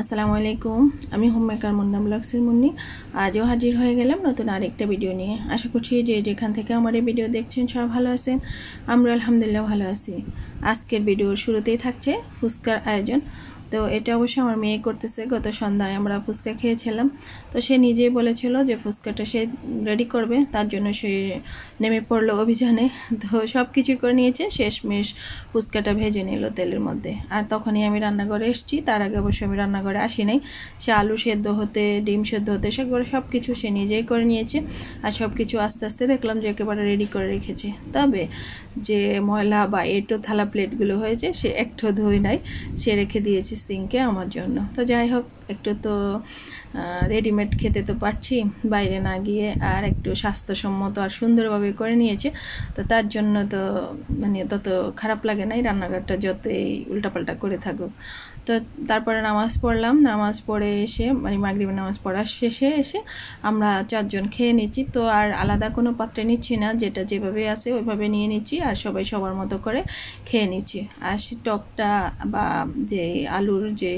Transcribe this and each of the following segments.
আসসালামু আলাইকুম। আমি হোম মেকার মুন্না ব্লগসের মুন্নি। আজও হাজির হয়ে গেলাম নতুন আরেকটা ভিডিও নিয়ে। আশা করছি যে যেখান থেকে আমার এই ভিডিও দেখছেন সব ভালো আছেন। আমরা আলহামদুলিল্লাহ ভালো আছি। আজকের ভিডিওর শুরুতেই থাকছে ফুচকার আয়োজন। তো এটা অবশ্য আমার মেয়ে করতেছে। গত সন্ধ্যায় আমরা ফুচকা খেয়েছিলাম, তো সে নিজেই বলেছিল যে ফুচকাটা সে রেডি করবে, তার জন্য সে নেমে পড়লো অভিযানে। তো সব কিছু করে নিয়েছে, শেষমেশ ফুচকাটা ভেজে নিল তেলের মধ্যে। আর তখনই আমি রান্নাঘরে এসেছি, তার আগে অবশ্য আমি রান্নাঘরে আসি নাই। সে আলু সেদ্ধ হতে, ডিম সেদ্ধ হতে, সেগুলো সব কিছু সে নিজেই করে নিয়েছে। আর সব কিছু আস্তে আস্তে দেখলাম যে একেবারে রেডি করে রেখেছে। তবে যে ময়লা বা এঁটো থালা প্লেটগুলো হয়েছে সে একটু ধুই নাই, সে রেখে দিয়েছে সিঙ্কে আমার জন্য। তো যাই হোক, একটু তো রেডিমেড খেতে তো পারছি বাইরে না গিয়ে, আর একটু স্বাস্থ্যসম্মত আর সুন্দরভাবে করে নিয়েছে। তো তার জন্য তো মানে তত খারাপ লাগে নাই, রান্নাঘরটা যতই উল্টাপাল্টা করে থাকুক। তো তারপরে নামাজ পড়লাম, নামাজ পড়ে এসে মানে মাগরিবের নামাজ পড়ার শেষে এসে আমরা চারজন খেয়ে নিচ্ছি। তো আর আলাদা কোনো পাত্রে নিচ্ছি না, যেটা যেভাবে আছে ওইভাবে নিয়ে নিচ্ছি আর সবাই সবার মতো করে খেয়ে নিচ্ছি। আর টকটা বা যে আলুর যে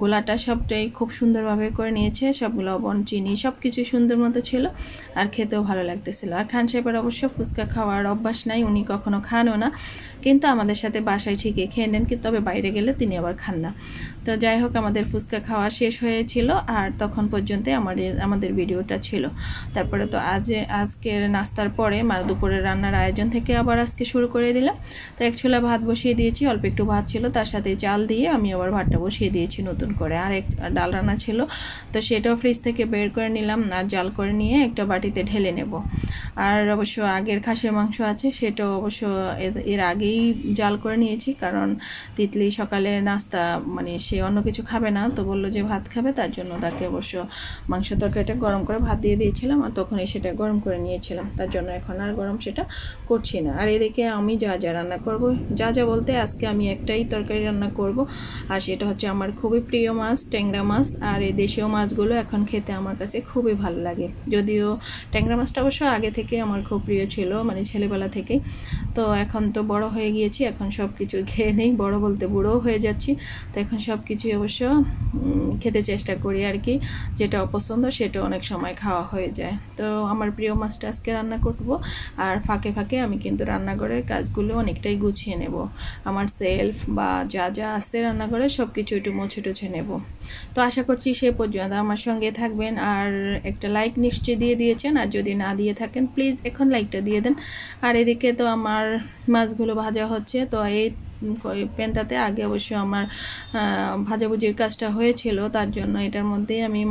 গোলাটা সবটাই খুব সুন্দরভাবে করে নিয়েছে, সব লবণ চিনি সব কিছু সুন্দর মতো ছিল, আর খেতেও ভালো লাগতেছিল। আর খান সাহেবের অবশ্য ফুচকা খাওয়ার অভ্যাস নাই, উনি কখনো খানও না, কিন্তু আমাদের সাথে বাসায় ঠিকই খেয়ে নেন, কিন্তু তবে বাইরে গেলে তিনি আবার খান না। তো যাই হোক, আমাদের ফুচকা খাওয়া শেষ হয়েছিল আর তখন পর্যন্ত আমাদের ভিডিওটা ছিল। তারপরে তো আজকের নাস্তার পরে দুপুরের রান্নার আয়োজন থেকে আবার আজকে শুরু করে দিলাম। তো এক ছোলা ভাত বসিয়ে দিয়েছি, অল্প একটু ভাত ছিল, তার সাথে চাল দিয়ে আমি আবার ভাতটা বসিয়ে দিয়েছি নতুন করে। আর এক ডাল রান্না ছিল, তো সেটাও ফ্রিজ থেকে বের করে নিলাম আর জাল করে নিয়ে একটা বাটিতে ঢেলে নেব। আর অবশ্য আগের খাসির মাংস আছে, সেটাও অবশ্য এর আগেই জাল করে নিয়েছি, কারণ তিতলি সকালে নাস্তা মানে সে অন্য কিছু খাবে না, তো বললো যে ভাত খাবে, তার জন্য তাকে অবশ্য মাংস তরকারিটা গরম করে ভাত দিয়ে দিয়েছিলাম আর তখনই সেটা গরম করে নিয়েছিলাম, তার জন্য এখন আর গরম সেটা করছি না। আর এদিকে আমি যা যা রান্না করব, যা যা বলতে আজকে আমি একটাই তরকারি রান্না করব, আর সেটা হচ্ছে আমার খুবই প্রিয় মাছ, ট্যাংরা মাছ। আর এই দেশীয় মাছগুলো এখন খেতে আমার কাছে খুবই ভালো লাগে, যদিও ট্যাংরা মাছটা অবশ্য আগে থেকে আমার খুব প্রিয় ছিল, মানে ছেলেবেলা থেকেই। তো এখন তো বড় হয়ে গিয়েছি, এখন সব কিছু খেয়ে নেই, বড় বলতে বুড়োও হয়ে যাচ্ছি। তো এখন সব কিছুই অবশ্য খেতে চেষ্টা করি আর কি, যেটা অপছন্দ সেটা অনেক সময় খাওয়া হয়ে যায়। তো আমার প্রিয় মাছটা আজকে রান্না করব, আর ফাঁকে ফাঁকে আমি কিন্তু রান্নাঘরের কাজগুলো অনেকটাই গুছিয়ে নেব। আমার সেলফ বা যা যা আছে রান্নাঘরে সব কিছু একটু মুছে টুছে নেব। তো আশা করছি সে পর্যন্ত আমার সঙ্গে থাকবেন। আর একটা লাইক নিশ্চয়ই দিয়ে দিয়েছেন, আর যদি না দিয়ে থাকেন প্লিজ এখন লাইকটা দিয়ে দেন। আর এদিকে তো আমার মাছগুলো ভাজা হচ্ছে। তো এই প্যানটাতে আগে অবশ্য আমার ভাজাভুজির কাজটা হয়েছিল, তার জন্য এটার মধ্যেই আমি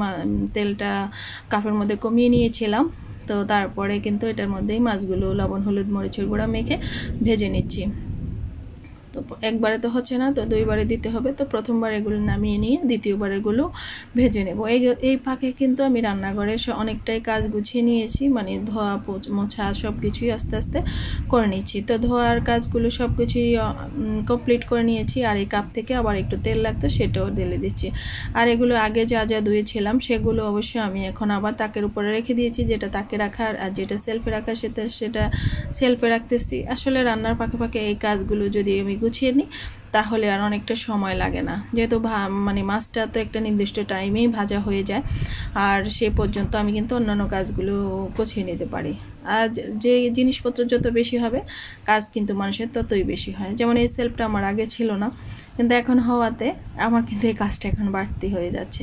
তেলটা কাপের মধ্যে কমিয়ে নিয়েছিলাম। তো তারপরে কিন্তু এটার মধ্যেই মাছগুলো লবণ হলুদ মরিচের গুঁড়া মেখে ভেজে নিচ্ছি। তো একবারে তো হচ্ছে না, তো দুইবারে দিতে হবে। তো প্রথমবার এগুলো নামিয়ে নিয়ে দ্বিতীয়বার এগুলো ভেজে নেব। এই ফাঁকে কিন্তু আমি রান্নাঘরে অনেকটাই কাজ গুছিয়ে নিয়েছি, মানে ধোয়া মোছা সব কিছুই আস্তে আস্তে করে নিচ্ছি। তো ধোয়ার কাজগুলো সব কিছুই কমপ্লিট করে নিয়েছি। আর এই কাপ থেকে আবার একটু তেল লাগতো, সেটাও ঢেলে দিচ্ছি। আর এগুলো আগে যা যা ধুয়েছিলাম সেগুলো অবশ্যই আমি এখন আবার তাকের উপরে রেখে দিয়েছি, যেটা তাকে রাখার, আর যেটা সেলফে রাখার সেটা সেলফে রাখতেছি। আসলে রান্নার ফাঁকে ফাঁকে এই কাজগুলো যদি আমি গুছিয়ে নিই তাহলে আর অনেকটা সময় লাগে না, যেহেতু মানে মাছটা তো একটা নির্দিষ্ট টাইমেই ভাজা হয়ে যায়, আর সে পর্যন্ত আমি কিন্তু অন্যান্য কাজগুলো গুছিয়ে নিতে পারি। আর যে জিনিসপত্র যত বেশি হবে কাজ কিন্তু মানুষের ততই বেশি হয়। যেমন এই সেলফটা আমার আগে ছিল না, কিন্তু এখন হওয়াতে আমার কিন্তু এই কাজটা এখন বাড়তি হয়ে যাচ্ছে।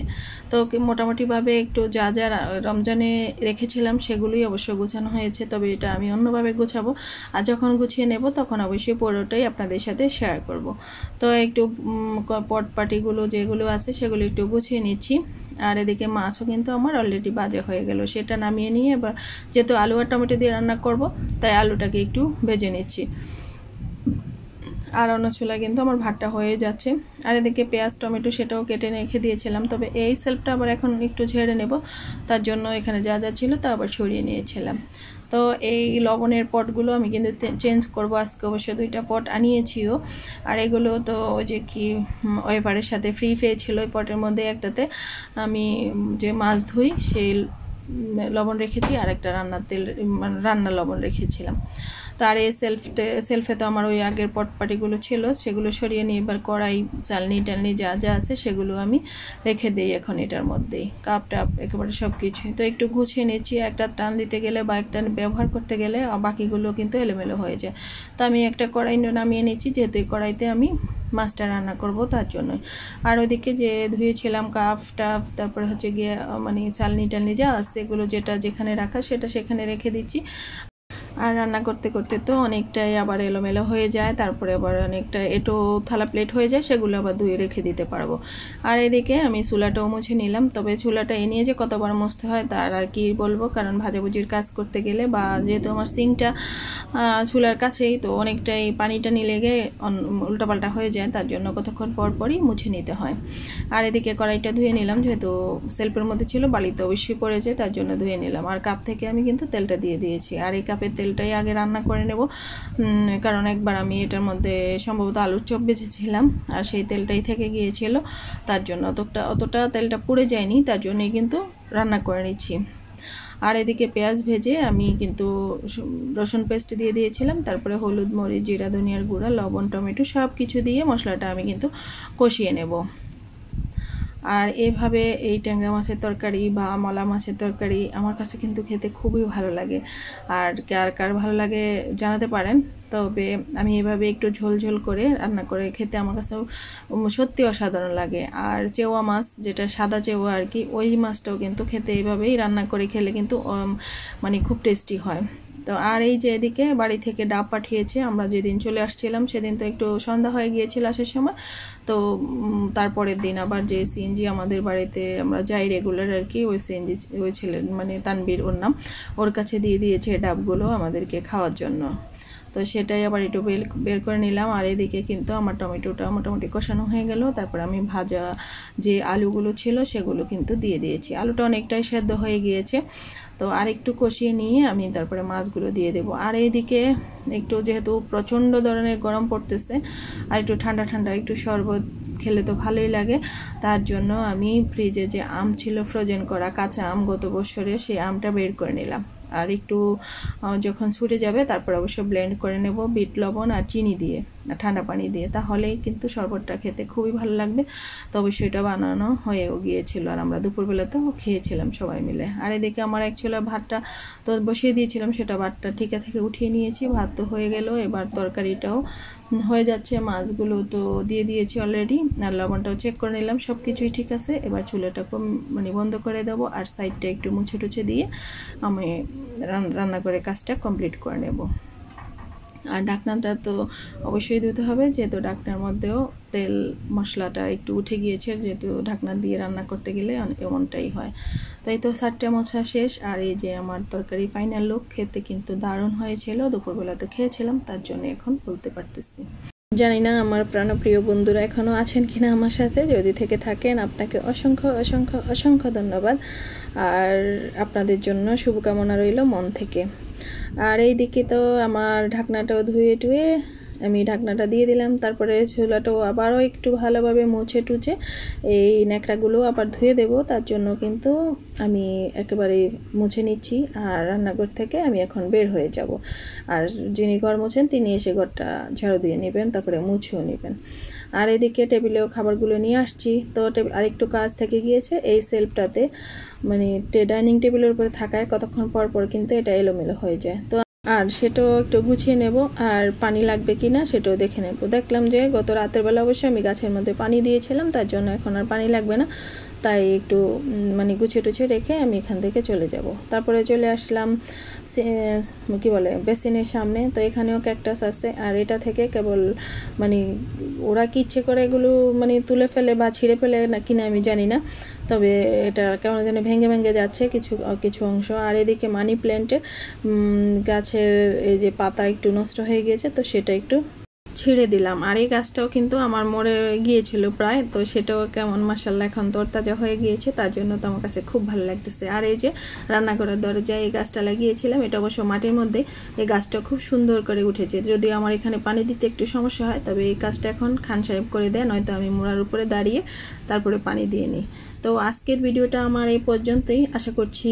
তো মোটামুটিভাবে একটু যা যা রমজানে রেখেছিলাম সেগুলোই অবশ্য গোছানো হয়েছে, তবে এটা আমি অন্যভাবে গোছাবো, আর যখন গুছিয়ে নেব তখন অবশ্যই পুরোটাই আপনাদের সাথে শেয়ার করব। তো একটু পটপাটিগুলো যেগুলো আছে সেগুলো একটু গুছিয়ে নিচ্ছি। আর এদিকে মাছও কিন্তু আমার অলরেডি ভাজা হয়ে গেল, সেটা নামিয়ে নিয়ে এবার যেহেতু আলু আর টমেটো দিয়ে রান্না করব তাই আলুটাকে একটু ভেজে নিচ্ছি। আর অন্য চুলা কিন্তু আমার ভাতটা হয়ে যাচ্ছে। আর এদিকে পেঁয়াজ টমেটো সেটাও কেটে রেখে দিয়েছিলাম, তবে এই সেলফটা আবার এখন একটু ঝেড়ে নেব, তার জন্য এখানে যা যা ছিল তা আবার সরিয়ে নিয়েছিলাম। তো এই লবণের পটগুলো আমি কিন্তু চেঞ্জ করব আজকে, অবশ্য 2টা পট আনিয়েছিও। আর এগুলো তো ওই যে কি ওয়েভারের সাথে ফ্রি পেয়েছিল, ওই পটের মধ্যে একটাতে আমি যে মাছ ধুই সেই লবণ রেখেছি, আর একটা রান্নার তেল রান্নার লবণ রেখেছিলাম। তো আর এই সেলফে তো আমার ওই আগের পটপাটিগুলো ছিল, সেগুলো সরিয়ে নিয়ে এবার কড়াই চালনি টালনি যা যা আছে সেগুলো আমি রেখে দিই এখন এটার মধ্যেই, কাপ টাপ একেবারে সব কিছু। তো একটু গুছিয়ে নিচ্ছি, একটা টান দিতে গেলে বা একটা ব্যবহার করতে গেলে বাকিগুলো কিন্তু এলোমেলো হয়ে যায়। তো আমি একটা কড়াই নামিয়ে নিচ্ছি, যেহেতু এই কড়াইতে আমি মাছটা রান্না করব তার জন্য। আর ওইদিকে যে ধুয়েছিলাম কাপ টাপ, তারপরে হচ্ছে গিয়ে মানে চালনি টালনি যা আছে এগুলো যেটা যেখানে রাখা সেটা সেখানে রেখে দিচ্ছি। আর রান্না করতে করতে তো অনেকটাই আবার এলোমেলো হয়ে যায়, তারপরে আবার অনেকটা এটো থালা প্লেট হয়ে যায়, সেগুলো আবার ধুয়ে রেখে দিতে পারবো। আর এদিকে আমি চুলাটাও মুছে নিলাম, তবে চুলাটা এ নিয়ে যে কতবার মুছতে হয় তার আর কি বলবো, কারণ ভাজাভুজির কাজ করতে গেলে বা যেহেতু আমার সিঙ্কটা চুলার কাছেই, তো অনেকটাই পানিটা লেগে উল্টাপাল্টা হয়ে যায়, তার জন্য কতক্ষণ পর পরই মুছে নিতে হয়। আর এদিকে কড়াইটা ধুয়ে নিলাম, যেহেতু সেলফের মধ্যে ছিল, বালিতে অবশ্যই পড়েছে, তার জন্য ধুয়ে নিলাম। আর কাপ থেকে আমি কিন্তু তেলটা দিয়ে দিয়েছি, আর এই কাপের তেলটাই আগে রান্না করে নেব, কারণ একবার আমি এটার মধ্যে সম্ভবত আলুর চপ ভেজেছিলাম আর সেই তেলটাই থেকে গিয়েছিল, তার জন্য অতটা তেলটা পুড়ে যায়নি, তার জন্যই কিন্তু রান্না করে নিচ্ছি। আর এদিকে পেঁয়াজ ভেজে আমি কিন্তু রসুন পেস্ট দিয়ে দিয়েছিলাম, তারপরে হলুদ মরিচ জিরা ধনিয়ার গুঁড়া লবণ টমেটো সব কিছু দিয়ে মশলাটা আমি কিন্তু কষিয়ে নেব। আর এভাবে এই ট্যাংরা মাছের তরকারি বা মলা মাছের তরকারি আমার কাছে কিন্তু খেতে খুবই ভালো লাগে, আর কার ভালো লাগে জানাতে পারেন। তবে আমি এভাবে একটু ঝোল ঝোল করে রান্না করে খেতে আমার কাছেও সত্যি অসাধারণ লাগে। আর চেওয়া মাছ, যেটা সাদা চেওয়া আর কি, ওই মাছটাও কিন্তু খেতে এইভাবেই রান্না করে খেলে কিন্তু মানে খুব টেস্টি হয়। তো আর এই যে এদিকে বাড়ি থেকে ডাব পাঠিয়েছে, আমরা যেদিন চলে আসছিলাম সেদিন তো একটু সন্ধ্যা হয়ে গিয়েছিল আসার সময়, তো তারপরের দিন আবার যে সিএনজি আমাদের বাড়িতে আমরা যাই রেগুলার আর কি, ওই সিএনজি ওই ছেলের মানে তানবীর ওর নাম, ওর কাছে দিয়ে দিয়েছে ডাবগুলো আমাদেরকে খাওয়ার জন্য। তো সেটাই আবার একটু বের করে নিলাম। আর এদিকে কিন্তু আমার টমেটোটা মোটামুটি কষানো হয়ে গেল, তারপর আমি ভাজা যে আলুগুলো ছিল সেগুলো কিন্তু দিয়ে দিয়েছি, আলুটা অনেকটাই সেদ্ধ হয়ে গিয়েছে। তো আর একটু কষিয়ে নিয়ে আমি তারপরে মাছগুলো দিয়ে দেব। আর এইদিকে একটু যেহেতু প্রচণ্ড ধরনের গরম পড়তেছে, আর একটু ঠান্ডা ঠান্ডা একটু শরবত খেলে তো ভালোই লাগে, তার জন্য আমি ফ্রিজে যে আম ছিল ফ্রোজেন করা কাঁচা আম গত বছরে, সেই আমটা বের করে নিলাম। আর একটু যখন ছুটে যাবে তারপর অবশ্য ব্লেন্ড করে নেব বিট লবণ আর চিনি দিয়ে, ঠান্ডা পানি দিয়ে, তাহলেই কিন্তু শরবতটা খেতে খুবই ভালো লাগবে। তো অবশ্যই এটা বানানো হয়েও গিয়েছিল, আর আমরা দুপুরবেলা তো খেয়েছিলাম সবাই মিলে। আর এদিকে আমার অ্যাকচুয়ালি ভাতটা তো বসিয়ে দিয়েছিলাম, সেটা ভাতটা ঠিকা থেকে উঠিয়ে নিয়েছি, ভাত তো হয়ে গেল, এবার তরকারিটাও হয়ে যাচ্ছে, মাছগুলো তো দিয়ে দিয়েছি অলরেডি, আর লবণটাও চেক করে নিলাম, সব কিছুই ঠিক আছে। এবার চুলাটা মানে বন্ধ করে দেবো, আর সাইডটা একটু মুছে টুছে দিয়ে আমি রান্না করে কাজটা কমপ্লিট করে নেব। আর ঢাকনাটা তো অবশ্যই দিতে হবে, যেহেতু ঢাকনার মধ্যেও তেল মশলাটা একটু উঠে গিয়েছে, যেহেতু ঢাকনা দিয়ে রান্না করতে গেলে এমনটাই হয়। তাই তো সারটা মোছা শেষ। আর এই যে আমার তরকারি ফাইনাল লুক, খেতে কিন্তু দারুণ হয়েছিল, দুপুরবেলা তো খেয়েছিলাম, তার জন্য এখন বলতে পারতেছি। জানি না আমার প্রাণপ্রিয় বন্ধুরা এখনও আছেন কিনা আমার সাথে, যদি থেকে থাকেন আপনাকে অসংখ্য অসংখ্য অসংখ্য ধন্যবাদ, আর আপনাদের জন্য শুভকামনা রইল মন থেকে। আর এই দিকে তো আমার ঢাকনাটাও ধুয়ে টুয়ে আমি ঢাকনাটা দিয়ে দিলাম, তারপরে চুলাটাও আবারও একটু ভালোভাবে মুছে টুছে এই ন্যাকড়াগুলো আবার ধুয়ে দেব, তার জন্য কিন্তু আমি একেবারে মুছে নিচ্ছি। আর রান্নাঘর থেকে আমি এখন বের হয়ে যাব, আর যিনি ঘর মুছেন তিনি এসে ঘরটা ঝাড়ু দিয়ে নেবেন, তারপরে মুছেও নেবেন। আর এদিকে টেবিলেও খাবারগুলো নিয়ে আসছি, তো আরেকটু কাজ থেকে গিয়েছে এই সেলফটাতে, মানে ডাইনিং টেবিলের উপরে থাকায় কতক্ষণ পর পর কিন্তু এটা এলোমেলো হয়ে যায়, তো আর সেটাও একটু গুছিয়ে নেব। আর পানি লাগবে কি না সেটাও দেখে নেব। দেখলাম যে গত রাতের বেলা অবশ্যই আমি গাছের মধ্যে পানি দিয়েছিলাম, তার জন্য এখন আর পানি লাগবে না, তাই একটু মানে গুছিয়ে টুছিয়ে রেখে আমি এখান থেকে চলে যাব। তারপরে চলে আসলাম কি বলে বেসিনের সামনে, তো এখানেও ক্যাকটাস আছে, আর এটা থেকে কেবল মানে ওরা কি ইচ্ছে করে এগুলো মানে তুলে ফেলে বা ছিঁড়ে ফেলে না কিনা আমি জানি না, তবে এটা কেমন যেন ভেঙে ভেঙে যাচ্ছে কিছু কিছু অংশ। আর এদিকে মানি প্ল্যান্টের গাছের এই যে পাতা একটু নষ্ট হয়ে গিয়েছে, তো সেটা একটু ছিঁড়ে দিলাম। আর এই গাছটাও কিন্তু আমার মরে গিয়েছিল প্রায়, তো সেটাও কেমন মাশাআল্লাহ এখন তরতাজা হয়ে গিয়েছে, তার জন্য তো আমার কাছে খুব ভালো লাগতেছে। আর এই যে রান্নাঘরের দরজায় এই গাছটা লাগিয়েছিলাম, এটা অবশ্য মাটির মধ্যে, এই গাছটা খুব সুন্দর করে উঠেছে। যদি আমার এখানে পানি দিতে একটু সমস্যা হয়, তবে এই কাজটা এখন খান সাহেব করে দেয়, নয়তো আমি মোড়ার উপরে দাঁড়িয়ে তারপরে পানি দিয়ে নিই। তো আজকের ভিডিওটা আমার এই পর্যন্তই। আশা করছি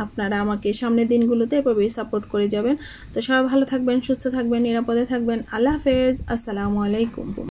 আপনারা আমাকে সামনের দিনগুলোতে এভাবেই সাপোর্ট করে যাবেন। তো সবাই ভালো থাকবেন, সুস্থ থাকবেন, নিরাপদে থাকবেন। আল্লাহ হাফেজ, আসসালামু আলাইকুম।